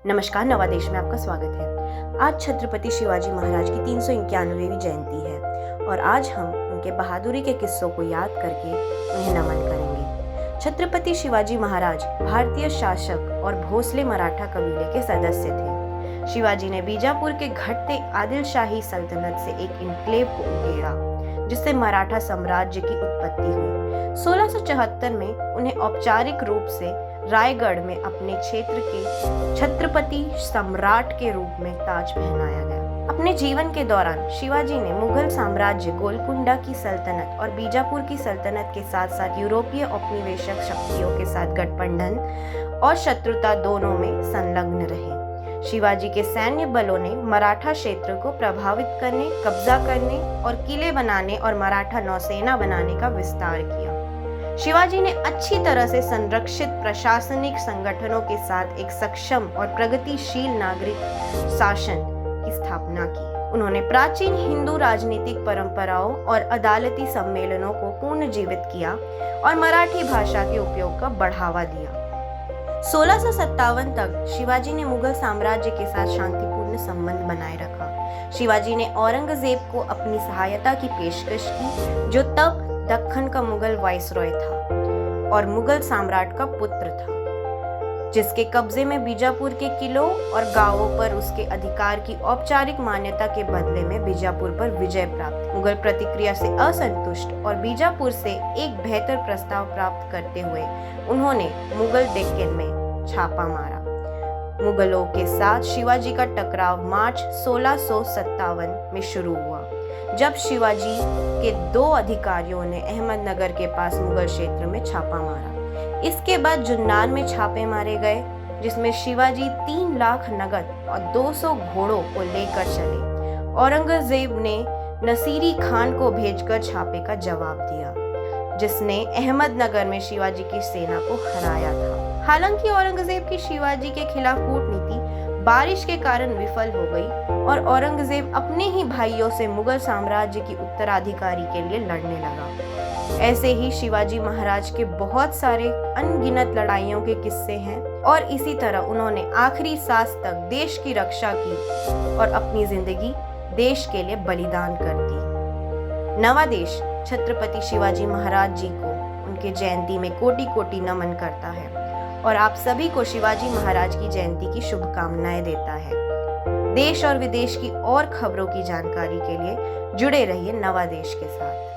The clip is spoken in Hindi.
नमस्कार, नवादेश में आपका स्वागत है। आज छत्रपति शिवाजी महाराज की 391वीं जयंती है और आज हम उनके बहादुरी के किस्सों को याद करके उन्हें नमन करेंगे। छत्रपति शिवाजी महाराज भारतीय शासक और भोसले मराठा कबीले के सदस्य थे। शिवाजी ने बीजापुर के घटते आदिलशाही सल्तनत से एक इनक्लेव को उकेड़ा, जिससे मराठा साम्राज्य की उत्पत्ति हुई। 1674 में उन्हें औपचारिक रूप से रायगढ़ में अपने क्षेत्र के छत्रपति सम्राट के रूप में ताज पहनाया गया। अपने जीवन के दौरान शिवाजी ने मुगल साम्राज्य, गोलकुंडा की सल्तनत और बीजापुर की सल्तनत के साथ साथ यूरोपीय औपनिवेशिक शक्तियों के साथ गठबंधन और शत्रुता दोनों में संलग्न रहे। शिवाजी के सैन्य बलों ने मराठा क्षेत्र को प्रभावित करने, कब्जा करने और किले बनाने और मराठा नौसेना बनाने का विस्तार किया। शिवाजी ने अच्छी तरह से संरक्षित प्रशासनिक संगठनों के साथ एक सक्षम और प्रगतिशील नागरिक शासन की स्थापना की। उन्होंने प्राचीन हिंदू राजनीतिक परंपराओं और अदालती सम्मेलनों को पुनर्जीवित किया और मराठी भाषा के उपयोग का बढ़ावा दिया। 1657 तक शिवाजी ने मुगल साम्राज्य के साथ शांतिपूर्ण संबंध बनाए रखा। शिवाजी ने औरंगजेब को अपनी सहायता की पेशकश की, जो तब दक्कन का मुगल वाइसरॉय था और मुगल सम्राट का पुत्र था, जिसके कब्जे में बीजापुर के किलों और गांवों पर उसके अधिकार की औपचारिक मान्यता के बदले में बीजापुर पर विजय प्राप्त। मुगल प्रतिक्रिया से असंतुष्ट और बीजापुर से एक बेहतर प्रस्ताव प्राप्त करते हुए उन्होंने मुगल डेक्कन में छापा मारा। मुगलों के साथ शिवाजी का टकराव मार्च 1657 में शुरू हुआ, जब शिवाजी के 2 अधिकारियों ने अहमदनगर के पास मुगल क्षेत्र में छापा मारा। इसके बाद जुन्नार में छापे मारे गए, जिसमें शिवाजी 3 लाख नगद और 200 घोड़ों को लेकर चले। औरंगजेब ने नसीरी खान को भेजकर छापे का जवाब दिया, जिसने अहमदनगर में शिवाजी की सेना को हराया था। हालांकि औरंगजेब की शिवाजी के खिलाफ कूटनीति बारिश के कारण विफल हो गई और औरंगजेब अपने ही भाइयों से मुगल साम्राज्य की उत्तराधिकारी के लिए लड़ने लगा। ऐसे ही शिवाजी महाराज के बहुत सारे अनगिनत लड़ाइयों के किस्से हैं और इसी तरह उन्होंने आखिरी सांस तक देश की रक्षा की और अपनी जिंदगी देश के लिए बलिदान कर दी। नवादेश छत्रपति शिवाजी महाराज जी को उनके जयंती में कोटि कोटि नमन करता है और आप सभी को शिवाजी महाराज की जयंती की शुभकामनाएं देता है। देश और विदेश की और खबरों की जानकारी के लिए जुड़े रहिए नवादेश के साथ।